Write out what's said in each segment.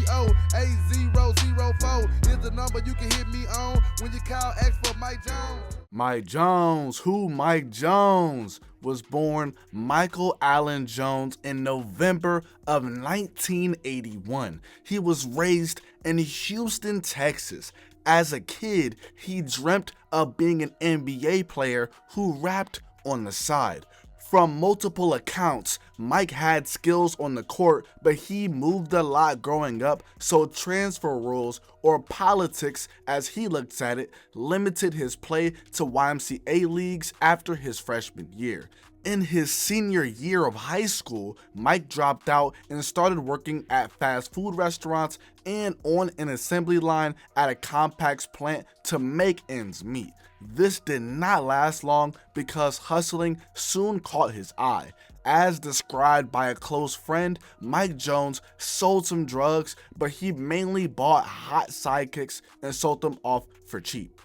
83004 is the number you can hit me on when you call, ask for Mike Jones. Mike Jones. Who Mike Jones? Was born Michael Allen Jones in November of 1981. He was raised in Houston, Texas. As a kid, he dreamt of being an NBA player who rapped on the side. From multiple accounts, Mike had skills on the court, but he moved a lot growing up, so transfer rules, or politics as he looks at it, limited his play to YMCA leagues after his freshman year. In his senior year of high school, Mike dropped out and started working at fast food restaurants and on an assembly line at a compacts plant to make ends meet. This did not last long because hustling soon caught his eye. As described by a close friend, Mike Jones sold some drugs, but he mainly bought hot sidekicks and sold them off for cheap.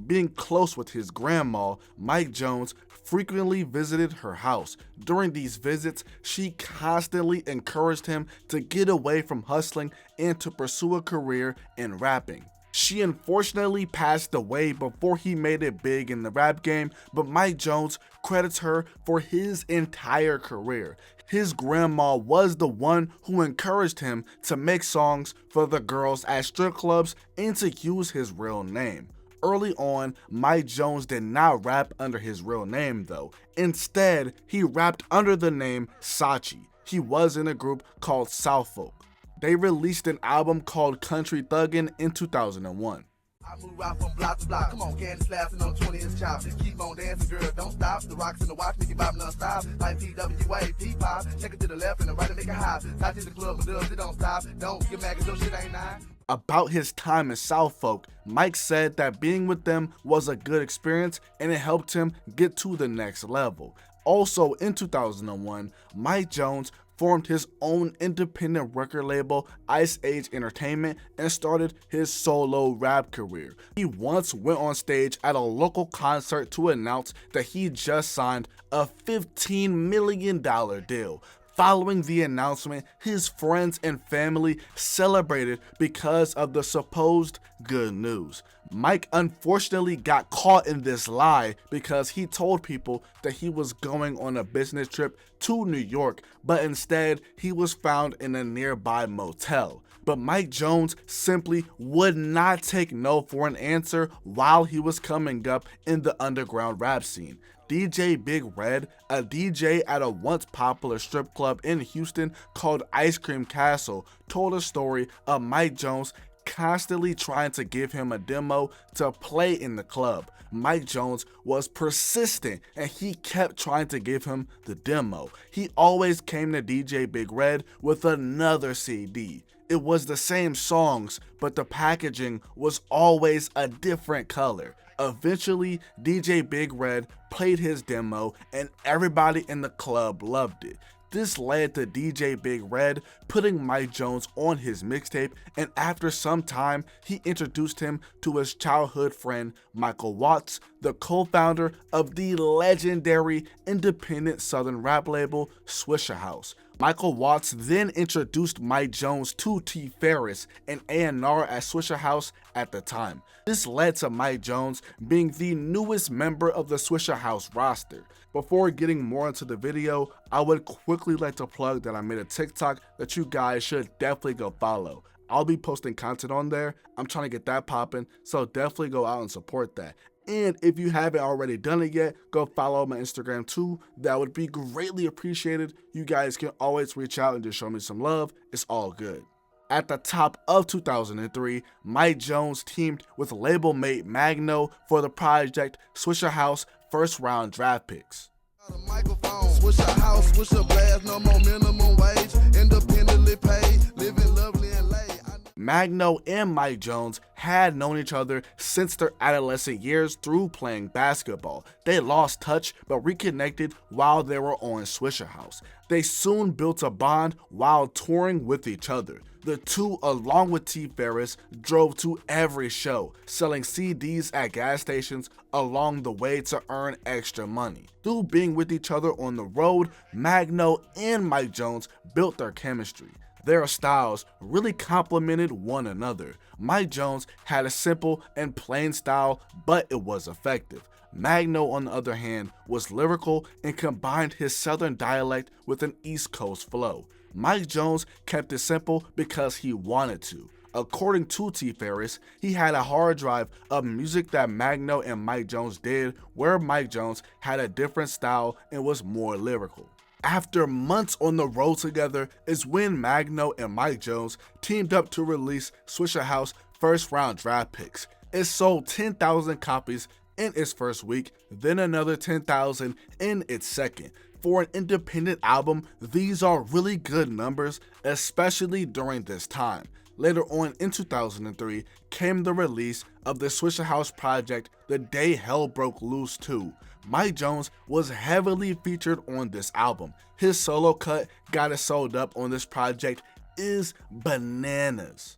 Being close with his grandma, Mike Jones frequently visited her house. During these visits, she constantly encouraged him to get away from hustling and to pursue a career in rapping. She unfortunately passed away before he made it big in the rap game, but Mike Jones credits her for his entire career. His grandma was the one who encouraged him to make songs for the girls at strip clubs and to use his real name. Early on, Mike Jones did not rap under his real name though. Instead, he rapped under the name Sachi. He was in a group called Southfolk. They released an album called Country Thuggin' in 2001. I move out from block to block. Come on, Candace laughing on 20-inch chops. Just keep on dancing, girl, don't stop. The rocks in the watch make you bop non-stop. Like PWA, P-pop. Check it to the left and the right and make it high. Side to the club with dubs, it don't stop. Don't get mad cause your shit ain't nine. About his time in Southfolk, Mike said that being with them was a good experience and it helped him get to the next level. Also in 2001, Mike Jones formed his own independent record label, Ice Age Entertainment, and started his solo rap career. He once went on stage at a local concert to announce that he just signed a $15 million deal. Following the announcement, his friends and family celebrated because of the supposed good news. Mike unfortunately got caught in this lie because he told people that he was going on a business trip to New York, but instead he was found in a nearby motel. But Mike Jones simply would not take no for an answer while he was coming up in the underground rap scene. DJ Big Red, a DJ at a once popular strip club in Houston called Ice Cream Castle, told a story of Mike Jones constantly trying to give him a demo to play in the club. Mike Jones was persistent and he kept trying to give him the demo. He always came to DJ Big Red with another CD. It was the same songs, but the packaging was always a different color. Eventually, DJ Big Red played his demo and everybody in the club loved it. This led to DJ Big Red putting Mike Jones on his mixtape, and after some time, he introduced him to his childhood friend Michael Watts, the co-founder of the legendary independent southern rap label Swisha House. Michael Watts then introduced Mike Jones to T. Ferris, an A&R at Swisha House at the time. This led to Mike Jones being the newest member of the Swisha House roster. Before getting more into the video, I would quickly like to plug that I made a TikTok that you guys should definitely go follow. I'll be posting content on there. I'm trying to get that popping, so definitely go out and support that. And if you haven't already done it yet, go follow my Instagram too. That would be greatly appreciated. You guys can always reach out and just show me some love. It's all good. At the top of 2003, Mike Jones teamed with label mate Magno for the project Swisha House first round draft picks. Swisha House, Swisha blast, no more minimum wage, independently paid, living lovely and late. Magno and Mike Jones had known each other since their adolescent years through playing basketball. They lost touch but reconnected while they were on Swisha House. They soon built a bond while touring with each other. The two, along with T. Ferris, drove to every show, selling CDs at gas stations along the way to earn extra money. Through being with each other on the road, Magno and Mike Jones built their chemistry. Their styles really complemented one another. Mike Jones had a simple and plain style, but it was effective. Magno, on the other hand, was lyrical and combined his southern dialect with an East Coast flow. Mike Jones kept it simple because he wanted to. According to T. Ferris, he had a hard drive of music that Magno and Mike Jones did, where Mike Jones had a different style and was more lyrical. After months on the road together is when Magno and Mike Jones teamed up to release Swisha House first round draft picks. It sold 10,000 copies in its first week, then another 10,000 in its second. For an independent album, these are really good numbers, especially during this time. Later on in 2003 came the release of the Swisha House project The Day Hell Broke Loose 2. Mike Jones was heavily featured on this album. His solo cut, Got It Sold Up, on this project is bananas.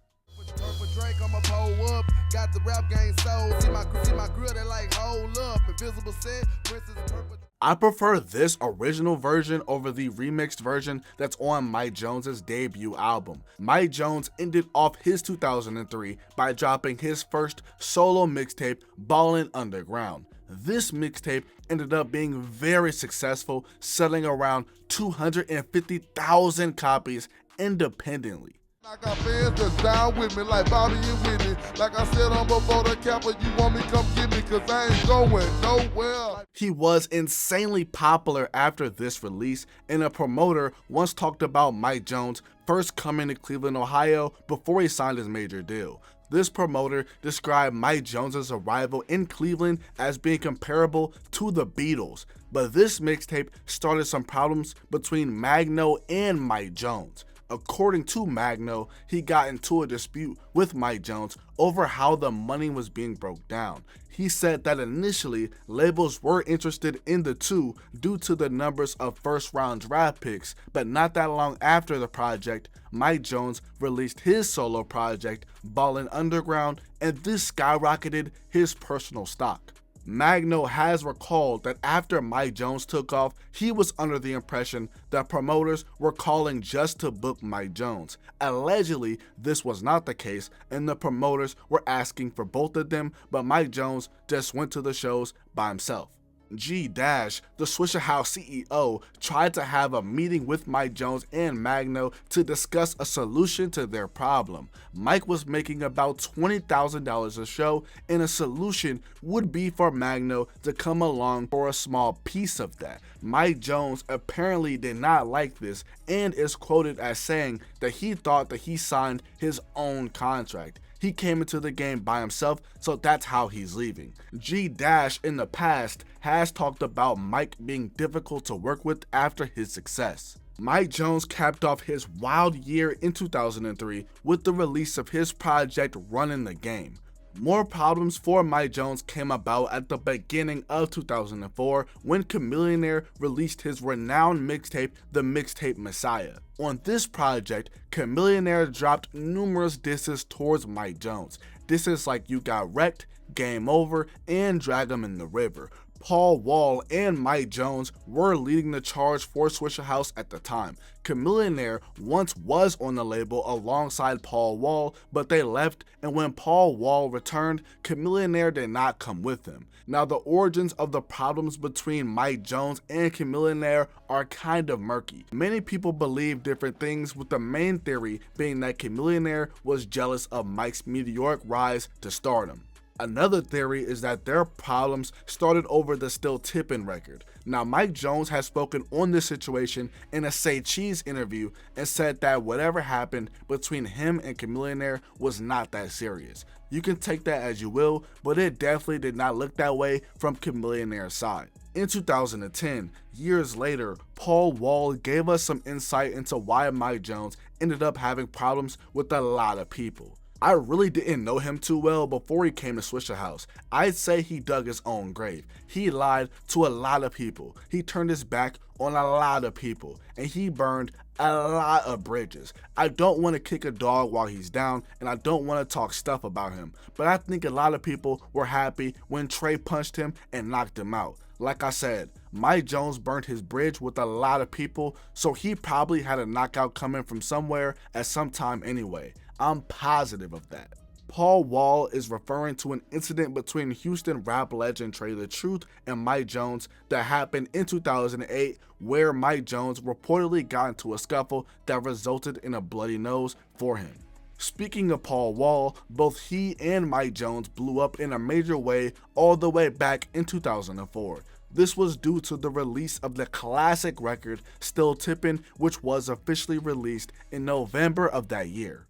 Drake, I'ma pull up. Got the rap game sold. See my grill, they like hold up. Invisible set, Princess Purple. I prefer this original version over the remixed version that's on Mike Jones's debut album. Mike Jones ended off his 2003 by dropping his first solo mixtape, Ballin' Underground. This mixtape ended up being very successful, selling around 250,000 copies independently. I got fans that's down with me like Bobby and Whitney. Like I said on before the cap, but you want me, come get me, cause I ain't going nowhere. He was insanely popular after this release, and a promoter once talked about Mike Jones first coming to Cleveland, Ohio before he signed his major deal. This promoter described Mike Jones's arrival in Cleveland as being comparable to the Beatles, but this mixtape started some problems between Magno and Mike Jones. According to Magno, he got into a dispute with Mike Jones over how the money was being broke down. He said that initially labels were interested in the two due to the numbers of first round draft picks, but not that long after the project, Mike Jones released his solo project, Ballin' Underground, and this skyrocketed his personal stock. Magno has recalled that after Mike Jones took off, he was under the impression that promoters were calling just to book Mike Jones. Allegedly, this was not the case, and the promoters were asking for both of them, but Mike Jones just went to the shows by himself. G Dash, the Swisha House CEO, tried to have a meeting with Mike Jones and Magno to discuss a solution to their problem. Mike was making about $20,000 a show, and a solution would be for Magno to come along for a small piece of that. Mike Jones apparently did not like this and is quoted as saying that he thought that he signed his own contract. He came into the game by himself, so that's how he's leaving. G Dash in the past has talked about Mike being difficult to work with after his success. Mike Jones capped off his wild year in 2003 with the release of his project Runnin' the Game. More problems for Mike Jones came about at the beginning of 2004 when Chamillionaire released his renowned mixtape, The Mixtape Messiah. On this project, Chamillionaire dropped numerous disses towards Mike Jones. Disses like You Got Wrecked, Game Over, and Drag 'Em in the River. Paul Wall and Mike Jones were leading the charge for Swisha House at the time. Chamillionaire once was on the label alongside Paul Wall, but they left, and when Paul Wall returned, Chamillionaire did not come with him. Now, the origins of the problems between Mike Jones and Chamillionaire are kind of murky. Many people believe different things, with the main theory being that Chamillionaire was jealous of Mike's meteoric rise to stardom. Another theory is that their problems started over the Still Tippin record. Now, Mike Jones has spoken on this situation in a Say Cheese interview and said that whatever happened between him and Chamillionaire was not that serious. You can take that as you will, but it definitely did not look that way from Chamillionaire's side. In 2010, years later, Paul Wall gave us some insight into why Mike Jones ended up having problems with a lot of people. I really didn't know him too well before he came to Swisha House. I'd say he dug his own grave. He lied to a lot of people. He turned his back on a lot of people, and he burned a lot of bridges. I don't want to kick a dog while he's down, and I don't want to talk stuff about him, but I think a lot of people were happy when Trey punched him and knocked him out. Like I said, Mike Jones burnt his bridge with a lot of people, so he probably had a knockout coming from somewhere at some time anyway. I'm positive of that. Paul Wall is referring to an incident between Houston rap legend Trey the Truth and Mike Jones that happened in 2008, where Mike Jones reportedly got into a scuffle that resulted in a bloody nose for him. Speaking of Paul Wall, both he and Mike Jones blew up in a major way all the way back in 2004. This was due to the release of the classic record Still Tippin', which was officially released in November of that year.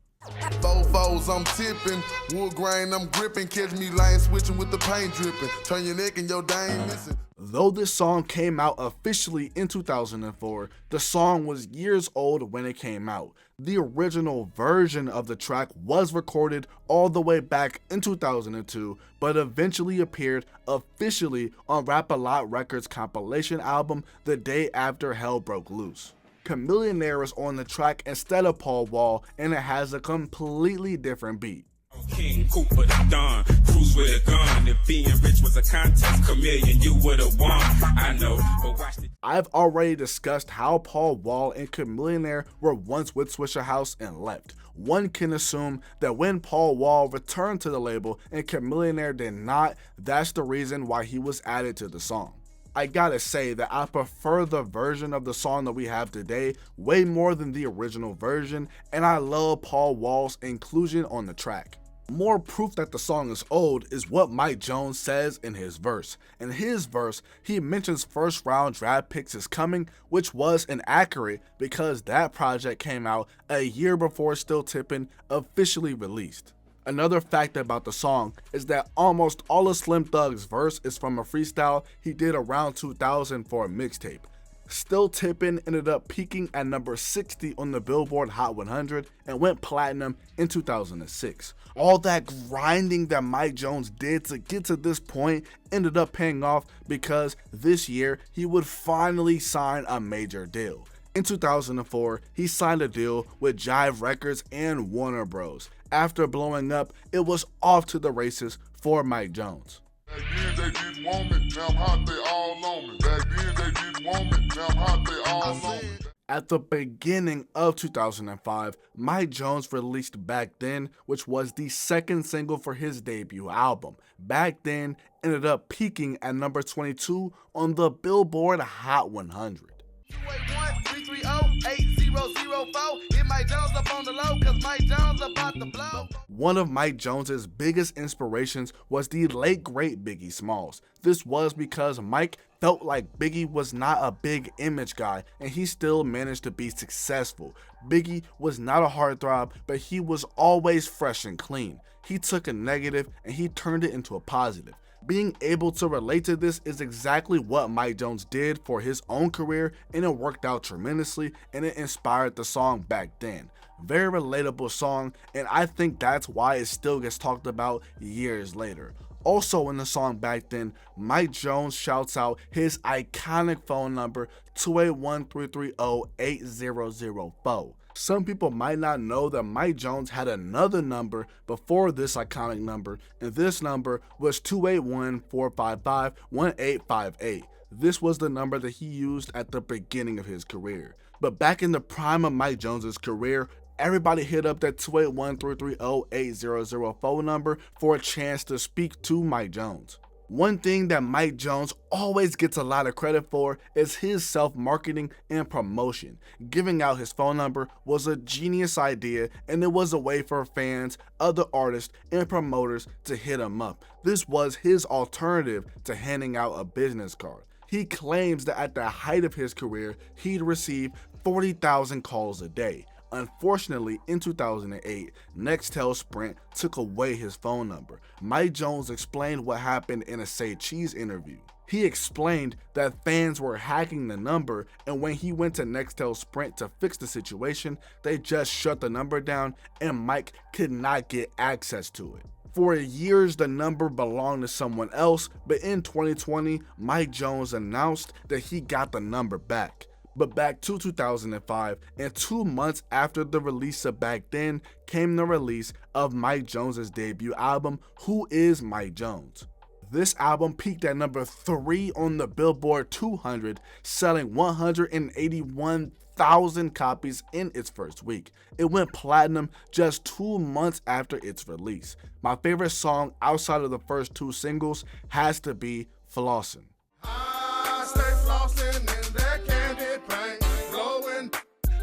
Fofos, I'm tipping, wood grain, I'm gripping, catch me lane switching with the paint dripping, turn your neck and your dang missing. Though this song came out officially in 2004, the song was years old when it came out. The original version of the track was recorded all the way back in 2002, but eventually appeared officially on Rap-A-Lot Records' compilation album the day after Hell Broke Loose. Chamillionaire is on the track instead of Paul Wall, and it has a completely different beat. King Cooper the Don, cruise with a gun. If being rich was a contest, Chameleon, you would've won. I know, but watch the. I've already discussed how Paul Wall and Chamillionaire were once with Swisha House and left. One can assume that when Paul Wall returned to the label and Chamillionaire did not, that's the reason why he was added to the song. I gotta say that I prefer the version of the song that we have today way more than the original version, and I love Paul Wall's inclusion on the track. More proof that the song is old is what Mike Jones says in his verse. In his verse, he mentions first round draft picks is coming, which was inaccurate because that project came out a year before Still Tippin' officially released. Another fact about the song is that almost all of Slim Thug's verse is from a freestyle he did around 2000 for a mixtape. Still Tippin' ended up peaking at number 60 on the Billboard Hot 100 and went platinum in 2006. All that grinding that Mike Jones did to get to this point ended up paying off because this year he would finally sign a major deal. In 2004, he signed a deal with Jive Records and Warner Bros. After blowing up, it was off to the races for Mike Jones. Back then they didn't want me, now I'm hot, they all on me. Back then they didn't want me, now I'm hot, they all on me. At the beginning of 2005, Mike Jones released Back Then, which was the second single for his debut album. Back Then ended up peaking at number 22 on the Billboard Hot 100. 281-330-8004. Hit Mike Jones up on the low, cause Mike Jones about to blow. One of Mike Jones's biggest inspirations was the late great Biggie Smalls. This was because Mike felt like Biggie was not a big image guy and he still managed to be successful. Biggie was not a heartthrob, but he was always fresh and clean. He took a negative and he turned it into a positive. Being able to relate to this is exactly what Mike Jones did for his own career, and it worked out tremendously, and it inspired the song Back Then. Very relatable song, and I think that's why it still gets talked about years later. Also in the song Back Then, Mike Jones shouts out his iconic phone number 281-330-8004. Some people might not know that Mike Jones had another number before this iconic number, and this number was 281-455-1858. This was the number that he used at the beginning of his career. But back in the prime of Mike Jones's career, everybody hit up that 281-330-8004 phone number for a chance to speak to Mike Jones. One thing that Mike Jones always gets a lot of credit for is his self-marketing and promotion. Giving out his phone number was a genius idea, and it was a way for fans, other artists, and promoters to hit him up. This was his alternative to handing out a business card. He claims that at the height of his career, he'd receive 40,000 calls a day. Unfortunately, in 2008, Nextel Sprint took away his phone number. Mike Jones explained what happened in a Say Cheese interview. He explained that fans were hacking the number, and when he went to Nextel Sprint to fix the situation, they just shut the number down and Mike could not get access to it. For years, the number belonged to someone else, but in 2020, Mike Jones announced that he got the number back. But back to 2005, and 2 months after the release of Back Then, came the release of Mike Jones's debut album, Who Is Mike Jones? This album peaked at number 3 on the Billboard 200, selling 181,000 copies in its first week. It went platinum just 2 months after its release. My favorite song outside of the first 2 singles has to be Flossin'. I stay flossing in that candy paint, blowing,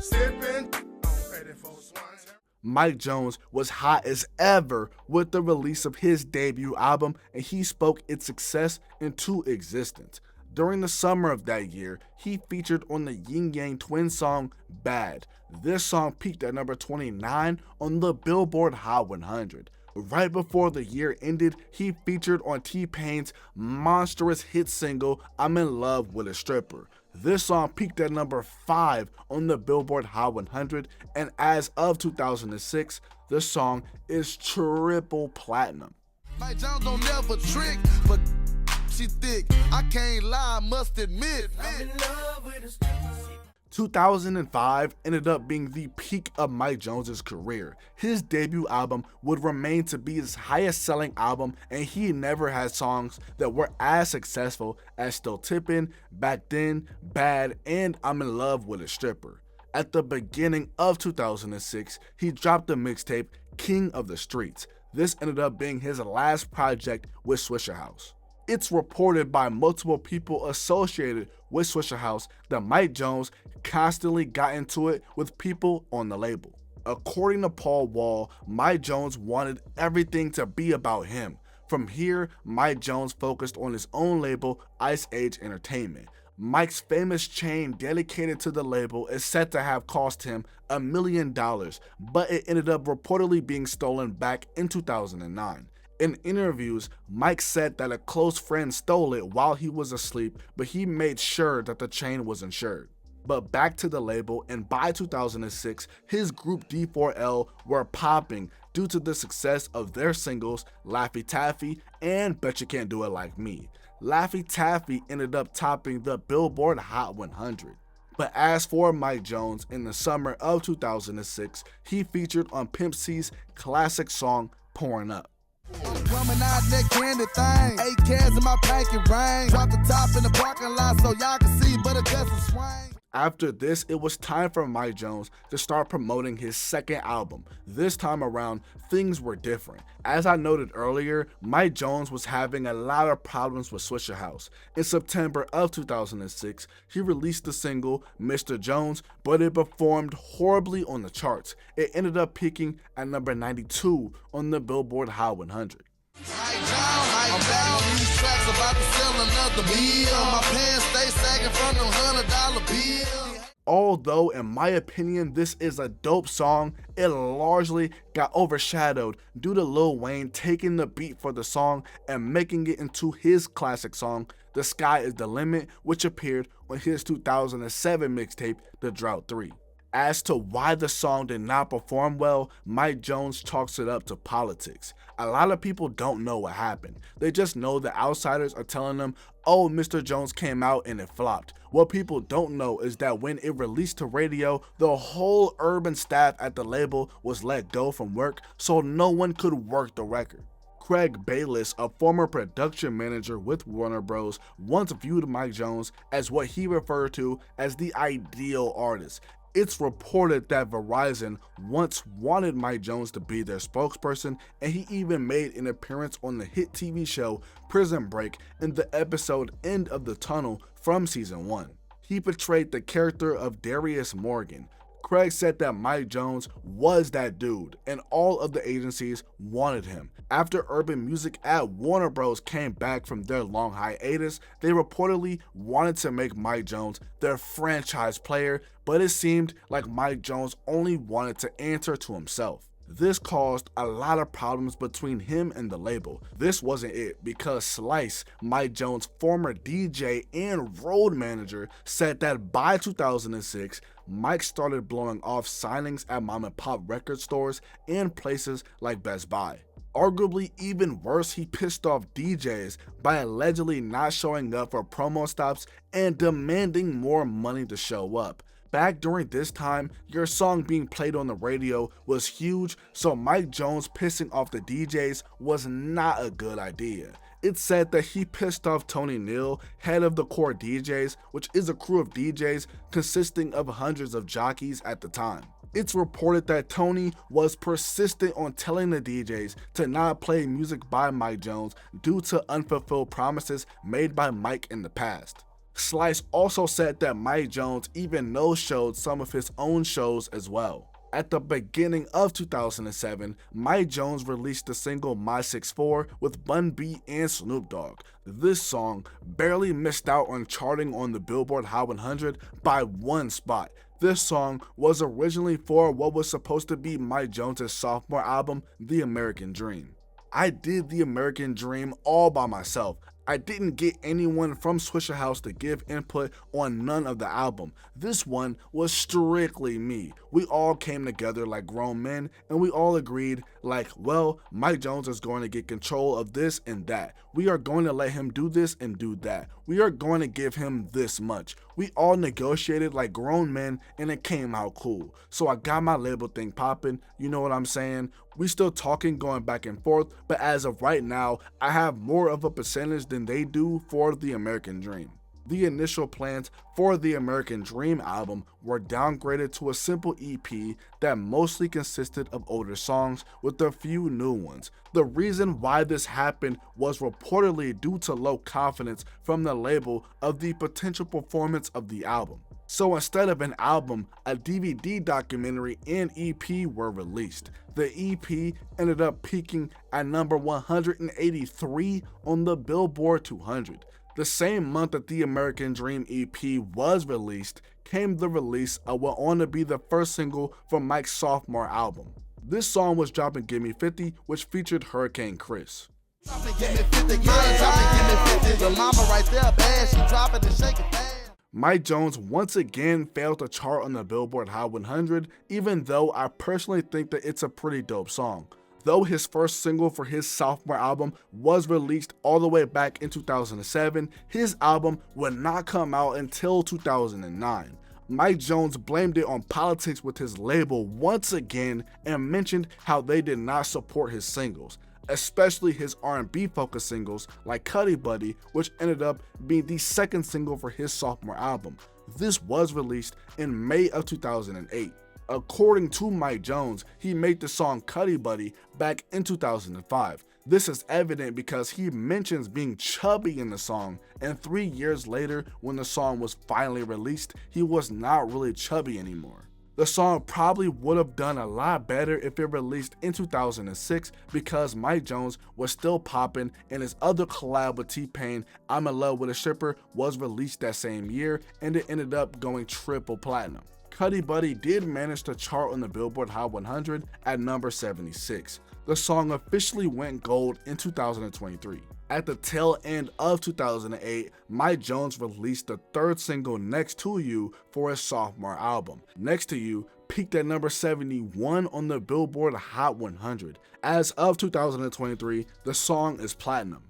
sipping, ready for swing. Mike Jones was hot as ever with the release of his debut album, and he spoke its success into existence. During the summer of that year, he featured on the Yin Yang Twins song Bad. This song peaked at number 29 on the Billboard Hot 100. Right before the year ended, he featured on T-Pain's monstrous hit single I'm in Love with a Stripper. This song peaked at number 5 on the Billboard Hot 100, and as of 2006, this song is triple platinum. Mike Jones don't never trick, but she thick. I can't lie, must admit. I'm in love with a stripper. 2005 ended up being the peak of Mike Jones's career. His debut album would remain to be his highest selling album, and he never had songs that were as successful as Still Tippin', Back Then, Bad, and I'm in Love with a Stripper. At the beginning of 2006, he dropped the mixtape King of the Streets. This ended up being his last project with Swisha House. It's reported by multiple people associated with Swisha House that Mike Jones constantly got into it with people on the label. According to Paul Wall, Mike Jones wanted everything to be about him. From here, Mike Jones focused on his own label, Ice Age Entertainment. Mike's famous chain dedicated to the label is said to have cost him $1 million, but it ended up reportedly being stolen back in 2009. In interviews, Mike said that a close friend stole it while he was asleep, but he made sure that the chain was insured. But back to the label, and by 2006, his group D4L were popping due to the success of their singles Laffy Taffy and Bet You Can't Do It Like Me. Laffy Taffy ended up topping the Billboard Hot 100. But as for Mike Jones, in the summer of 2006, he featured on Pimp C's classic song Pouring Up. I'm coming out that candy thing. 8 cans in my pinky ring. Drop the top in the parking lot so y'all can see, but it doesn't swing. After this, it was time for Mike Jones to start promoting his second album. This time around, things were different. As I noted earlier, Mike Jones was having a lot of problems with Swisha House. In September of 2006, he released the single Mr. Jones, but it performed horribly on the charts. It ended up peaking at number 92 on the Billboard Hot 100. I'm down these tracks about to sell another meal. My pants stay sagging from them $100 bill. Although, in my opinion, this is a dope song, it largely got overshadowed due to Lil Wayne taking the beat for the song and making it into his classic song, The Sky Is the Limit, which appeared on his 2007 mixtape, The Drought 3. As to why the song did not perform well, Mike Jones chalks it up to politics. A lot of people don't know what happened. They just know the outsiders are telling them, oh, Mr. Jones came out and it flopped. What people don't know is that when it released to radio, the whole urban staff at the label was let go from work, so no one could work the record. Craig Bayless, a former production manager with Warner Bros., once viewed Mike Jones as what he referred to as the ideal artist. It's reported that Verizon once wanted Mike Jones to be their spokesperson, and he even made an appearance on the hit TV show Prison Break in the episode End of the Tunnel from season 1. He portrayed the character of Darius Morgan. Craig said that Mike Jones was that dude, and all of the agencies wanted him. After urban music at Warner Bros. Came back from their long hiatus, they reportedly wanted to make Mike Jones their franchise player, but it seemed like Mike Jones only wanted to answer to himself. This caused a lot of problems between him and the label. This wasn't it, because Slice, Mike Jones' former DJ and road manager, said that by 2006, Mike started blowing off signings at mom and pop record stores and places like Best Buy. Arguably even worse, he pissed off DJs by allegedly not showing up for promo stops and demanding more money to show up. Back during this time, your song being played on the radio was huge, so Mike Jones pissing off the DJs was not a good idea. It's said that he pissed off Tony Neal, head of the Core DJs, which is a crew of DJs consisting of hundreds of jockeys at the time. It's reported that Tony was persistent on telling the DJs to not play music by Mike Jones due to unfulfilled promises made by Mike in the past. Slice also said that Mike Jones even no-showed some of his own shows as well. At the beginning of 2007, Mike Jones released the single My 6'4" with Bun B and Snoop Dogg. This song barely missed out on charting on the Billboard Hot 100 by 1 spot. This song was originally for what was supposed to be Mike Jones' sophomore album, The American Dream. I did The American Dream all by myself. I didn't get anyone from Swisha House to give input on none of the album. This one was strictly me. We all came together like grown men and we all agreed like, well, Mike Jones is going to get control of this and that. We are going to let him do this and do that. We are going to give him this much. We all negotiated like grown men and it came out cool. So I got my label thing popping, you know what I'm saying? We still talking, going back and forth, but as of right now, I have more of a percentage than they do for The American Dream. The initial plans for the American Dream album were downgraded to a simple EP that mostly consisted of older songs with a few new ones. The reason why this happened was reportedly due to low confidence from the label of the potential performance of the album. So instead of an album, a DVD documentary and EP were released. The EP ended up peaking at number 183 on the Billboard 200. The same month that the American Dream EP was released came the release of what on to be the first single from Mike's sophomore album. This song was dropping Gimme 50, which featured Hurricane Chris. Mike Jones once again failed to chart on the Billboard Hot 100, even though I personally think that it's a pretty dope song. Though his first single for his sophomore album was released all the way back in 2007, his album would not come out until 2009. Mike Jones blamed it on politics with his label once again and mentioned how they did not support his singles, especially his R&B focused singles like Cuddy Buddy, which ended up being the second single for his sophomore album. This was released in May of 2008. According to Mike Jones, he made the song Cuddy Buddy back in 2005. This is evident because he mentions being chubby in the song, and 3 years later, when the song was finally released, he was not really chubby anymore. The song probably would have done a lot better if it released in 2006 because Mike Jones was still popping and his other collab with T-Pain, I'm in Love with a Stripper, was released that same year and it ended up going triple platinum. Cuddy Buddy did manage to chart on the Billboard Hot 100 at number 76. The song officially went gold in 2023. At the tail end of 2008, Mike Jones released the third single, Next to You, for his sophomore album. Next to You peaked at number 71 on the Billboard Hot 100. As of 2023, the song is platinum.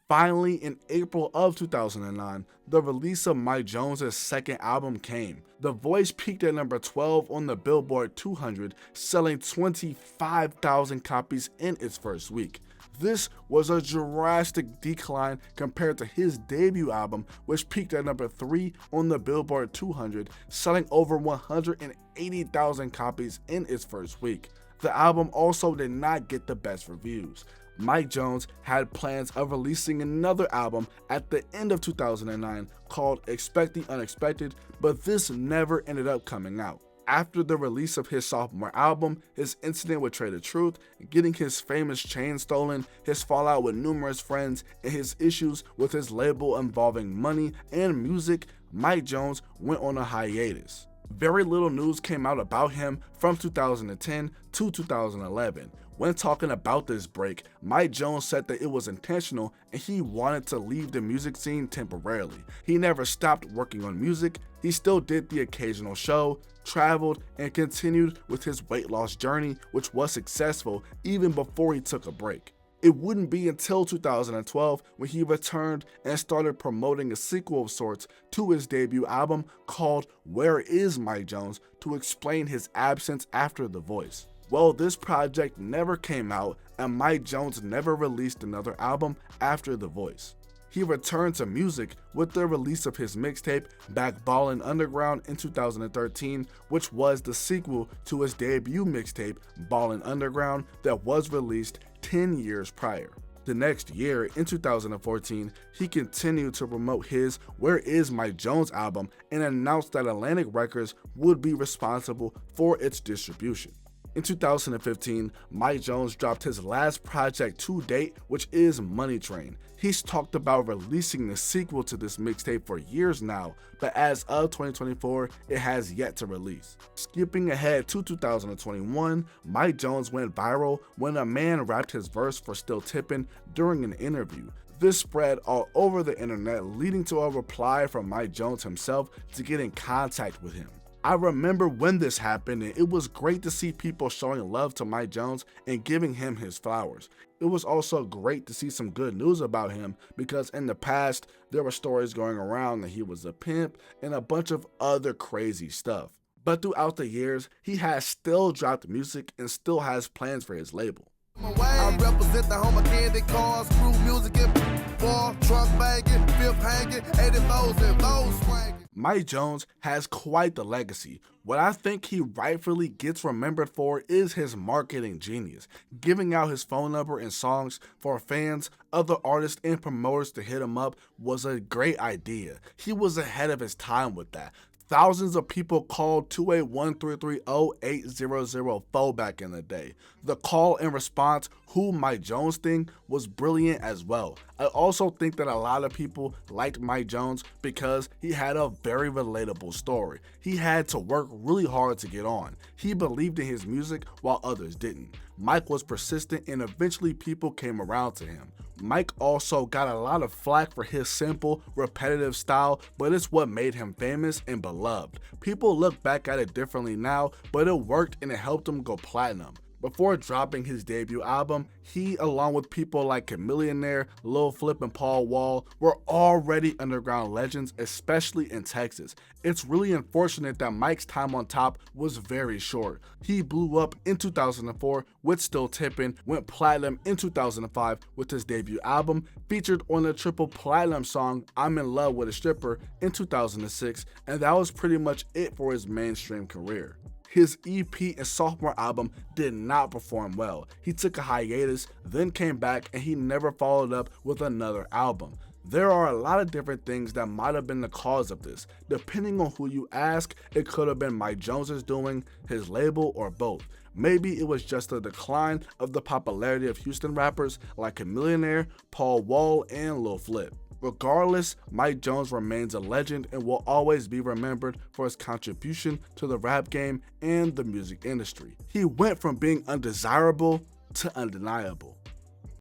Finally, in April of 2009, the release of Mike Jones' second album came. The Voice peaked at number 12 on the Billboard 200, selling 25,000 copies in its first week. This was a drastic decline compared to his debut album, which peaked at number 3 on the Billboard 200, selling over 180,000 copies in its first week. The album also did not get the best reviews. Mike Jones had plans of releasing another album at the end of 2009 called Expect the Unexpected, but this never ended up coming out. After the release of his sophomore album, his incident with Trader Truth, getting his famous chain stolen, his fallout with numerous friends, and his issues with his label involving money and music, Mike Jones went on a hiatus. Very little news came out about him from 2010 to 2011. When talking about this break, Mike Jones said that it was intentional and he wanted to leave the music scene temporarily. He never stopped working on music, he still did the occasional show, traveled, and continued with his weight loss journey, which was successful even before he took a break. It wouldn't be until 2012 when he returned and started promoting a sequel of sorts to his debut album called Where Is Mike Jones to explain his absence after The Voice. Well, this project never came out and Mike Jones never released another album after The Voice. He returned to music with the release of his mixtape Back Ballin' Underground in 2013, which was the sequel to his debut mixtape Ballin' Underground that was released 10 years prior. The next year, in 2014, he continued to promote his Where Is Mike Jones album and announced that Atlantic Records would be responsible for its distribution. In 2015, Mike Jones dropped his last project to date, which is Money Train. He's talked about releasing the sequel to this mixtape for years now, but as of 2024, it has yet to release. Skipping ahead to 2021, Mike Jones went viral when a man rapped his verse for Still Tippin during an interview. This spread all over the internet, leading to a reply from Mike Jones himself to get in contact with him. I remember when this happened, and it was great to see people showing love to Mike Jones and giving him his flowers. It was also great to see some good news about him because in the past, there were stories going around that he was a pimp and a bunch of other crazy stuff. But throughout the years, he has still dropped music and still has plans for his label. I represent the home of candy cars, crew music and ball, truck banging, fifth hanging, 84s and those swanging. Mike Jones has quite the legacy. What I think he rightfully gets remembered for is his marketing genius. Giving out his phone number and songs for fans, other artists, and promoters to hit him up was a great idea. He was ahead of his time with that. Thousands of people called 281-330-8004 back in the day. The call and response "Who Mike Jones" thing was brilliant as well. I also think that a lot of people liked Mike Jones because he had a very relatable story. He had to work really hard to get on. He believed in his music while others didn't. Mike was persistent and eventually people came around to him. Mike also got a lot of flack for his simple, repetitive style, but it's what made him famous and beloved. People look back at it differently now, but it worked and it helped him go platinum. Before dropping his debut album, he, along with people like Chamillionaire, Lil Flip, and Paul Wall, were already underground legends, especially in Texas. It's really unfortunate that Mike's time on top was very short. He blew up in 2004 with Still Tippin', went platinum in 2005 with his debut album, featured on the triple platinum song I'm in Love with a Stripper in 2006, and that was pretty much it for his mainstream career. His EP and sophomore album did not perform well. He took a hiatus, then came back, and he never followed up with another album. There are a lot of different things that might have been the cause of this. Depending on who you ask, it could have been Mike Jones's doing, his label, or both. Maybe it was just a decline of the popularity of Houston rappers like Chamillionaire, Paul Wall, and Lil Flip. Regardless, Mike Jones remains a legend and will always be remembered for his contribution to the rap game and the music industry. He went from being undesirable to undeniable.